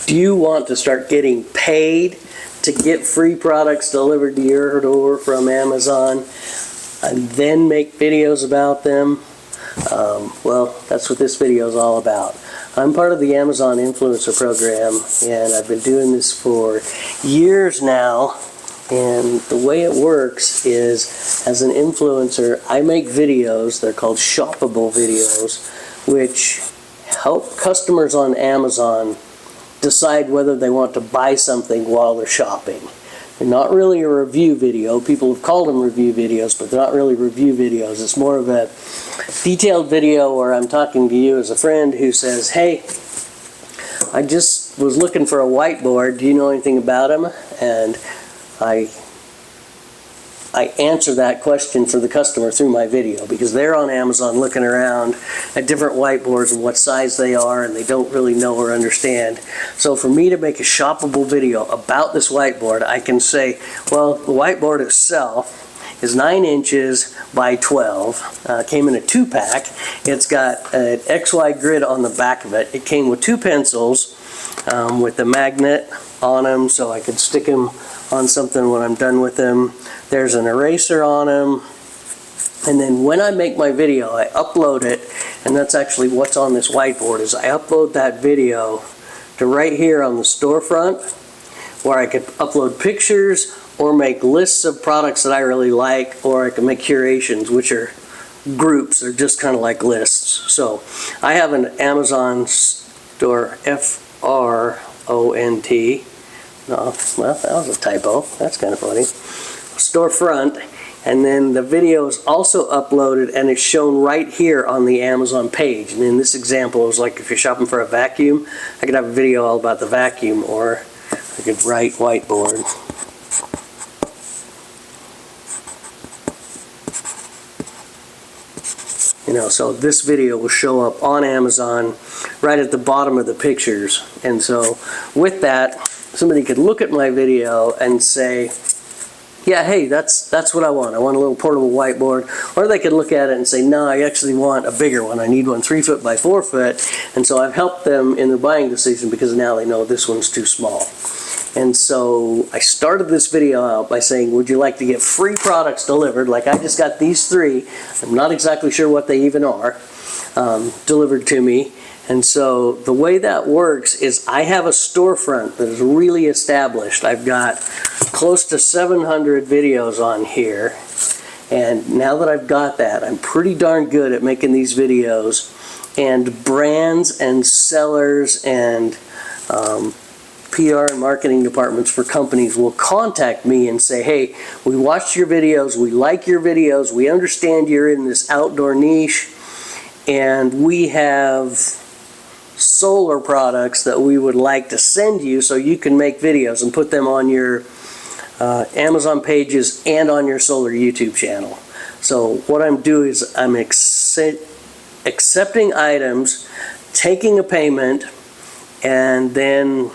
Do you want to start getting paid to get free products delivered to your door from Amazon and then make videos about them? Well, that's what this video is all about. I'm part of the Amazon Influencer Program, and I've been doing this for years now. And the way it works is, as an influencer, I make videos. They're called shoppable videos, which help customers on Amazon decide whether they want to buy something while they're shopping. They're not really a review video. People have called them review videos, but they're not really review videos. It's more of a detailed video where I'm talking to you as a friend who says, hey, I just was looking for a whiteboard. Do you know anything about them? And I answer that question for the customer through my video, because they're on Amazon looking around at different whiteboards and what size they are, and they don't really know or understand. So for me to make a shoppable video about this whiteboard, I can say, well, the whiteboard itself is 9 inches by 12. Came in a 2-pack. It's got an XY grid on the back of it. It came with 2 pencils with a magnet on them so I could stick them on something when I'm done with them. There's an eraser on them, and then when I make my video, I upload it, and that's actually what's on this whiteboard. Is I upload that video to right here on the storefront, where I could upload pictures or make lists of products that I really like, or I can make curations, which are groups, or just kind of like lists. So I have an Amazon store, F-R-O-N-T. No, well, that was a typo. That's kind of funny. Storefront, and then the video is also uploaded and it's shown right here on the Amazon page. And in this example, it was like if you're shopping for a vacuum, I could have a video all about the vacuum, or I could write whiteboard. So this video will show up on Amazon right at the bottom of the pictures. And so with that, somebody could look at my video and say, yeah, hey, that's what I want. I want a little portable whiteboard. Or they could look at it and say, no, I actually want a bigger one. I need one 3 foot by 4 foot. And so I've helped them in their buying decision, because now they know this one's too small. And so I started this video out by saying, would you like to get free products delivered? Like I just got these 3. I'm not exactly sure what they even are, delivered to me. And so the way that works is I have a storefront that is really established. I've got close to 700 videos on here. And now that I've got that, I'm pretty darn good at making these videos. And brands and sellers and PR and marketing departments for companies will contact me and say, hey, we watched your videos, we like your videos, we understand you're in this outdoor niche, and we have solar products that we would like to send you so you can make videos and put them on your Amazon pages and on your solar YouTube channel. So what I'm doing is I'm accepting items, taking a payment, and then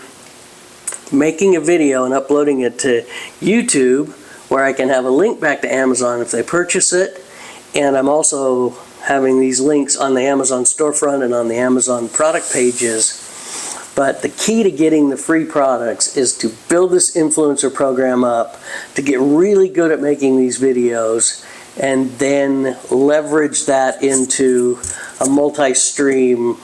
making a video and uploading it to YouTube, where I can have a link back to Amazon if they purchase it. And I'm also having these links on the Amazon storefront and on the Amazon product pages. But the key to getting the free products is to build this influencer program up, to get really good at making these videos, and then leverage that into a multi-stream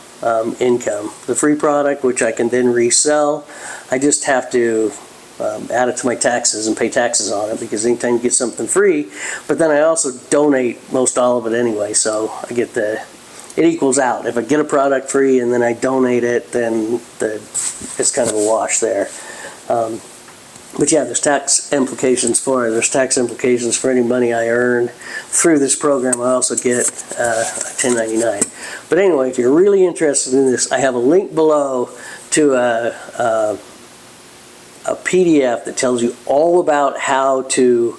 income. The free product, which I can then resell, I just have to add it to my taxes and pay taxes on it, because anytime you get something free, but then I also donate most all of it anyway, so I get it equals out. If I get a product free and then I donate it, then it's kind of a wash there. But yeah, there's tax implications for it. There's tax implications for any money I earn through this program. I also get a 1099. But anyway, if you're really interested in this, I have a link below to a PDF that tells you all about how to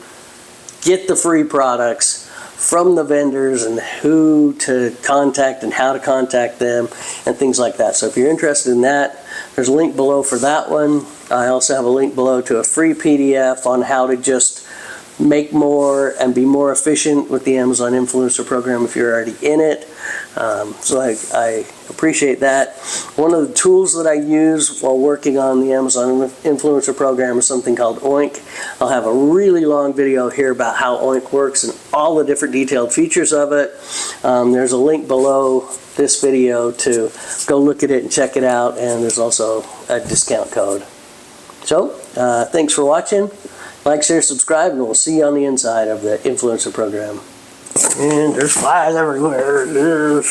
get the free products from the vendors and who to contact and how to contact them and things like that. So if you're interested in that, there's a link below for that one. I also have a link below to a free PDF on how to just make more and be more efficient with the Amazon Influencer Program if you're already in it. So I appreciate that. One of the tools that I use while working on the Amazon Influencer Program is something called Oink. I'll have a really long video here about how Oink works and all the different detailed features of it. There's a link below this video to go look at it and check it out, and there's also a discount code. So, thanks for watching. Like, share, subscribe, and we'll see you on the inside of the Influencer Program. And there's flies everywhere.